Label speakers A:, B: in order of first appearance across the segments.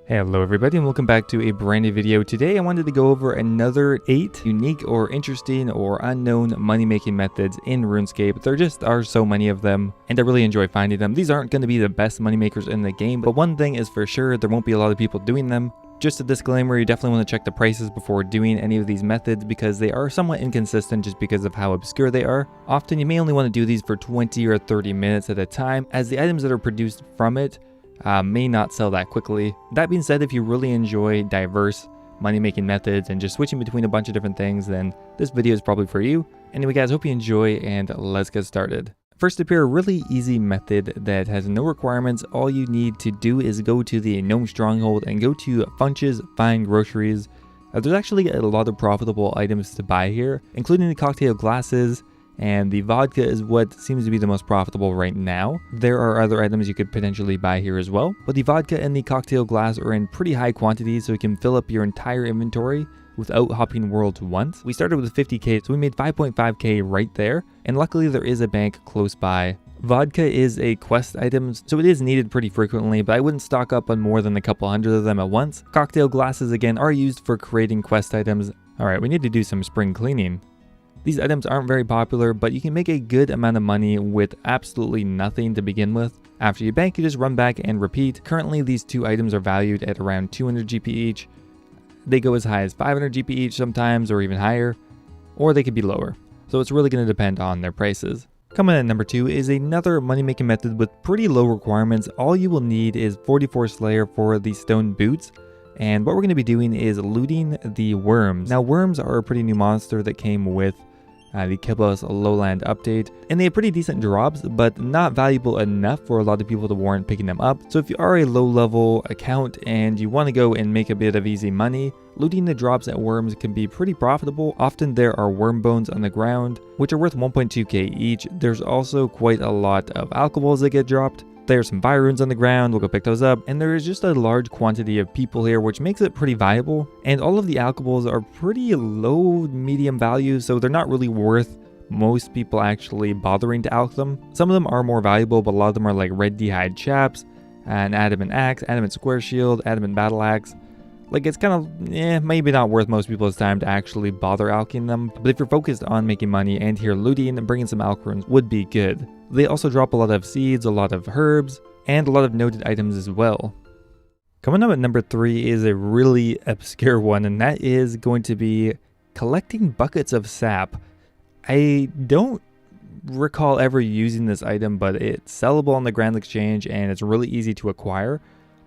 A: Hello everybody and welcome back to a brand new video. Today I wanted to go over another 8 unique or interesting or unknown money making methods in RuneScape. There just are so many of them and I really enjoy finding them. These aren't going to be the best money makers in the game, but one thing is for sure, there won't be a lot of people doing them. Just a disclaimer, you definitely want to check the prices before doing any of these methods because they are somewhat inconsistent just because of how obscure they are. Often you may only want to do these for 20 or 30 minutes at a time, as the items that are produced from it may not sell that quickly. That being said, if you really enjoy diverse money making methods and just switching between a bunch of different things, then this video is probably for you. Anyway guys, hope you enjoy and let's get started. First up here, a really easy method that has no requirements. All you need to do is go to the Nome Stronghold and go to Funches Fine Groceries. There's actually a lot of profitable items to buy here, including the cocktail glasses, and the vodka is what seems to be the most profitable right now. There are other items you could potentially buy here as well, but the vodka and the cocktail glass are in pretty high quantities, so you can fill up your entire inventory without hopping worlds once. We started with 50k, so we made 5.5k right there, and luckily there is a bank close by. Vodka is a quest item, so it is needed pretty frequently, but I wouldn't stock up on more than a couple hundred of them at once. Cocktail glasses again are used for creating quest items. Alright, we need to do some spring cleaning. These items aren't very popular, but you can make a good amount of money with absolutely nothing to begin with. After you bank, you just run back and repeat. Currently, these two items are valued at around 200 GP each. They go as high as 500 GP each sometimes, or even higher, or they could be lower. So it's really going to depend on their prices. Coming in at number 2 is another money making method with pretty low requirements. All you will need is 44 Slayer for the stone boots. And what we're going to be doing is looting the worms. Now worms are a pretty new monster that came with the Kibos Lowland update, and they have pretty decent drops, but not valuable enough for a lot of people to warrant picking them up. So if you are a low level account and you want to go and make a bit of easy money, looting the drops at worms can be pretty profitable. Often there are worm bones on the ground, which are worth 1.2k each. There's also quite a lot of alcohols that get dropped. There's some fire runes on the ground, we'll go pick those up, and there is just a large quantity of people here, which makes it pretty viable. And all of the alcohols are pretty low, medium value, so they're not really worth most people actually bothering to alch them. Some of them are more valuable, but a lot of them are like red d'hide chaps, an adamant axe, adamant square shield, adamant battle axe. Like, it's kind of, maybe not worth most people's time to actually bother alching them, but if you're focused on making money and here looting and bringing some alch runes would be good. They also drop a lot of seeds, a lot of herbs, and a lot of noted items as well. Coming up at number 3 is a really obscure one, and that is going to be collecting buckets of sap. I don't recall ever using this item, but it's sellable on the Grand Exchange and it's really easy to acquire.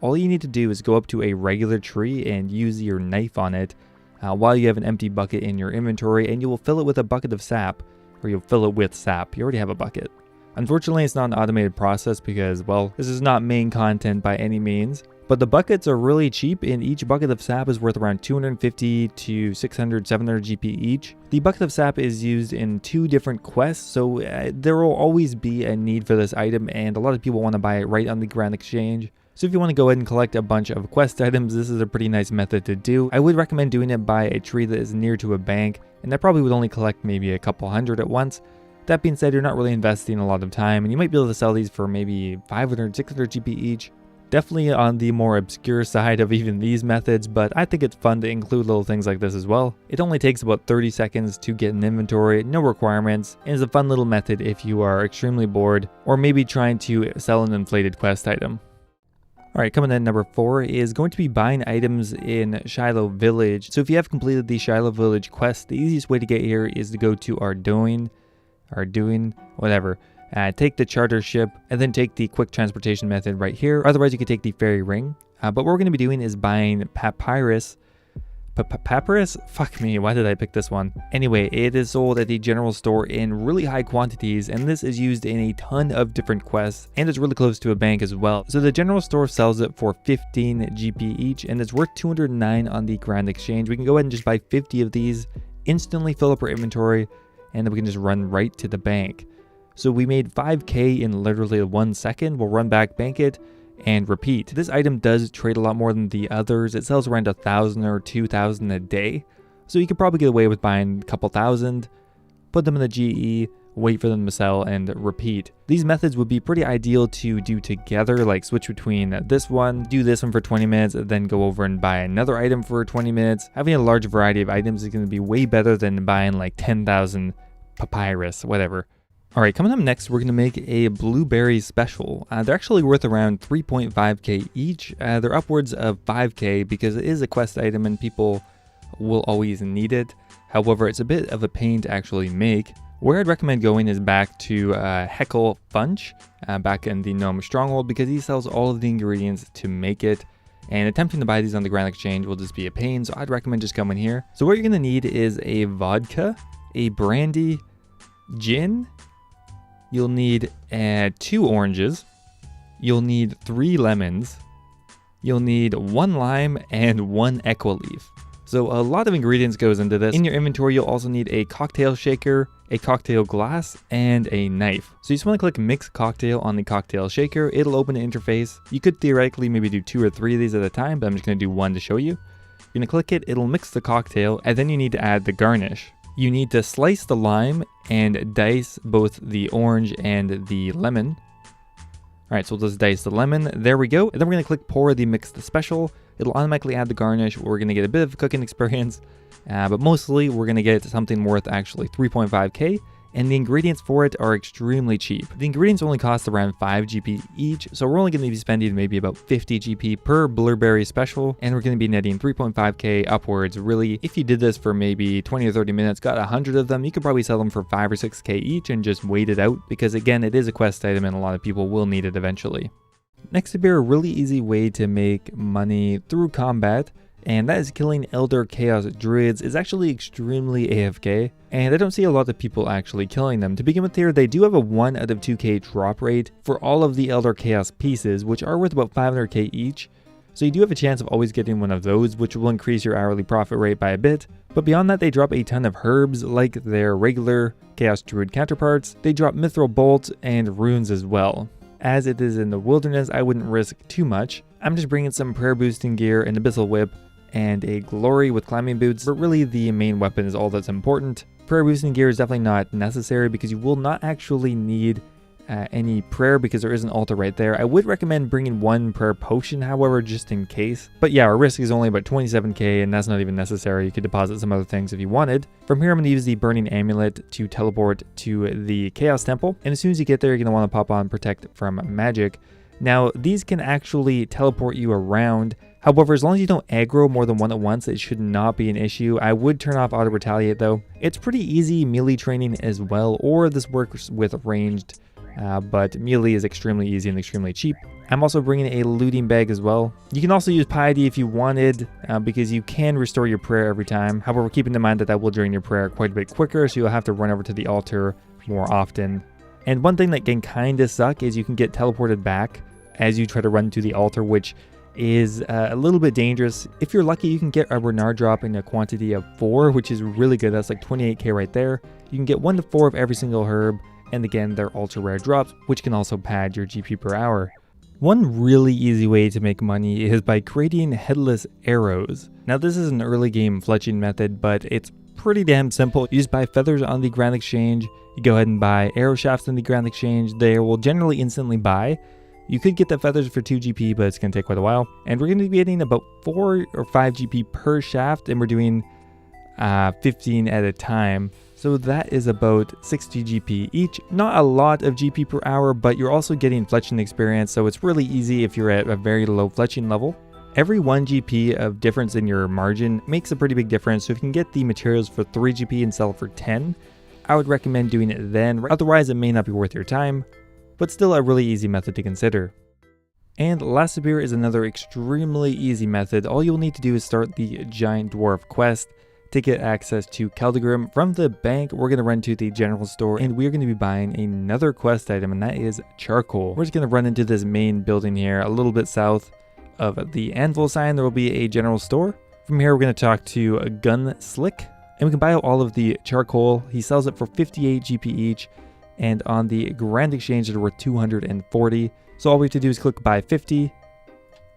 A: All you need to do is go up to a regular tree and use your knife on it while you have an empty bucket in your inventory, and you will fill it with a bucket of sap, or you'll fill it with sap. You already have a bucket. Unfortunately, it's not an automated process because, well, this is not main content by any means, but the buckets are really cheap, and each bucket of sap is worth around 250 to 600, 700 GP each. The bucket of sap is used in 2 different quests, so there will always be a need for this item, and a lot of people want to buy it right on the Grand Exchange. So if you want to go ahead and collect a bunch of quest items, this is a pretty nice method to do. I would recommend doing it by a tree that is near to a bank, and that probably would only collect maybe a couple hundred at once. That being said, you're not really investing a lot of time, and you might be able to sell these for maybe 500, 600 GP each. Definitely on the more obscure side of even these methods, but I think it's fun to include little things like this as well. It only takes about 30 seconds to get an inventory, no requirements, and is a fun little method if you are extremely bored, or maybe trying to sell an inflated quest item. Alright, coming in at number 4 is going to be buying items in Shiloh Village. So if you have completed the Shiloh Village quest, the easiest way to get here is to go to Ardoin, whatever. Take the charter ship and then take the quick transportation method right here. Otherwise, you could take the ferry ring. But what we're going to be doing is buying Papyrus. Papyrus? Fuck me, why did I pick this one? Anyway, it is sold at the general store in really high quantities, and this is used in a ton of different quests, and it's really close to a bank as well. So the general store sells it for 15 GP each, and it's worth 209 on the Grand Exchange. We can go ahead and just buy 50 of these, instantly fill up our inventory, and then we can just run right to the bank. So we made 5k in literally 1 second. We'll run back, bank it, and repeat. This item does trade a lot more than the others. It sells around 1,000 or 2,000 a day. So you could probably get away with buying a couple thousand, put them in the GE, wait for them to sell, and repeat. These methods would be pretty ideal to do together, like switch between this one, do this one for 20 minutes, then go over and buy another item for 20 minutes. Having a large variety of items is going to be way better than buying like 10,000 Papyrus, whatever. Alright, coming up next, we're going to make a blueberry special. They're actually worth around 3.5k each. They're upwards of 5k because it is a quest item and people will always need it. However, it's a bit of a pain to actually make. Where I'd recommend going is back to Heckle Funch, back in the Nome Stronghold, because he sells all of the ingredients to make it. And attempting to buy these on the Grand Exchange will just be a pain, so I'd recommend just coming here. So what you're going to need is a vodka, a brandy, gin. You'll need 2 oranges. You'll need 3 lemons. You'll need 1 lime and 1 equa leaf. So a lot of ingredients goes into this. In your inventory, you'll also need a cocktail shaker, a cocktail glass, and a knife. So you just want to click Mix Cocktail on the cocktail shaker. It'll open an interface. You could theoretically maybe do 2 or 3 of these at a time, but I'm just going to do 1 to show you. You're going to click it, it'll mix the cocktail, and then you need to add the garnish. You need to slice the lime and dice both the orange and the lemon. Alright, so we'll just dice the lemon. There we go. And then we're going to click Pour the Mixed Special. It'll automatically add the garnish. We're going to get a bit of cooking experience, but mostly we're going to get something worth actually 3.5k, and the ingredients for it are extremely cheap. The ingredients only cost around 5 GP each, so we're only going to be spending maybe about 50 GP per blueberry special, and we're going to be netting 3.5k upwards. Really, if you did this for maybe 20 or 30 minutes, got 100 of them, you could probably sell them for 5 or 6k each and just wait it out, because again, it is a quest item and a lot of people will need it eventually. Next up here, a really easy way to make money through combat, and that is killing Elder Chaos Druids. Is actually extremely AFK, and I don't see a lot of people actually killing them. To begin with here, they do have a 1 out of 2k drop rate for all of the Elder Chaos pieces, which are worth about 500k each. So you do have a chance of always getting one of those, which will increase your hourly profit rate by a bit. But beyond that, they drop a ton of herbs like their regular Chaos Druid counterparts. They drop Mithril Bolt and runes as well. As it is in the wilderness, I wouldn't risk too much. I'm just bringing some prayer boosting gear, an abyssal whip, and a glory with climbing boots, but really the main weapon is all that's important. Prayer boosting gear is definitely not necessary because you will not actually need any prayer because there is an altar right there. I would recommend bringing 1 prayer potion, however, just in case. But yeah, our risk is only about 27k, and that's not even necessary. You could deposit some other things if you wanted. From here, I'm going to use the burning amulet to teleport to the Chaos Temple, and as soon as you get there, you're going to want to pop on Protect from Magic. Now, these can actually teleport you around. However, as long as you don't aggro more than 1 at once, it should not be an issue. I would turn off Auto Retaliate though. It's pretty easy melee training as well, or this works with ranged, but melee is extremely easy and extremely cheap. I'm also bringing a looting bag as well. You can also use piety if you wanted, because you can restore your prayer every time. However, keeping in mind that that will drain your prayer quite a bit quicker, so you'll have to run over to the altar more often. And one thing that can kind of suck is you can get teleported back as you try to run to the altar, which is a little bit dangerous. If you're lucky, you can get a Renard drop in a quantity of 4, which is really good. That's like 28k right there. You can get 1 to 4 of every single herb, and again, they're ultra rare drops, which can also pad your GP per hour. One really easy way to make money is by creating Headless Arrows. Now, this is an early game fletching method, but it's pretty damn simple. You just buy feathers on the Grand Exchange. You go ahead and buy arrow shafts in the Grand Exchange. They will generally instantly buy. You could get the feathers for 2 GP, but it's going to take quite a while. And we're going to be getting about 4 or 5 GP per shaft, and we're doing 15 at a time. So that is about 60 GP each. Not a lot of GP per hour, but you're also getting fletching experience, so it's really easy if you're at a very low fletching level. Every 1 GP of difference in your margin makes a pretty big difference, so if you can get the materials for 3 GP and sell it for 10, I would recommend doing it then. Otherwise, it may not be worth your time, but still a really easy method to consider. And last up here is another extremely easy method. All you'll need to do is start the Giant Dwarf quest to get access to Keldegrim. From the bank, we're going to run to the general store, and we're going to be buying another quest item, and that is charcoal. We're just going to run into this main building here, a little bit south of the anvil sign. There will be a general store. From here, we're going to talk to Gun Slick, and we can buy out all of the charcoal. He sells it for 58 GP each, and on the Grand Exchange, they're worth 240. So all we have to do is click buy 50.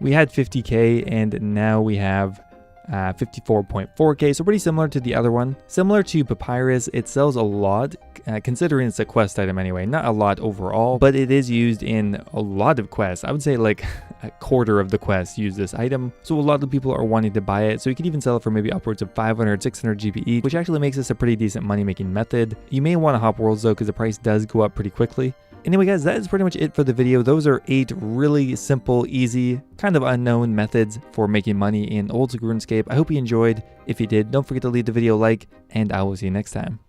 A: We had 50k, and now we have 54.4k, so pretty similar to the other one. Similar to Papyrus, it sells a lot, considering it's a quest item anyway. Not a lot overall, but it is used in a lot of quests. I would say like a quarter of the quests use this item, so a lot of people are wanting to buy it. So you could even sell it for maybe upwards of 500, 600 GP each, which actually makes this a pretty decent money making method. You may want to hop worlds though, because the price does go up pretty quickly. Anyway guys, that is pretty much it for the video. Those are 8 really simple, easy, kind of unknown methods for making money in Oldschool Runescape. I hope you enjoyed. If you did, don't forget to leave the video a like, and I will see you next time.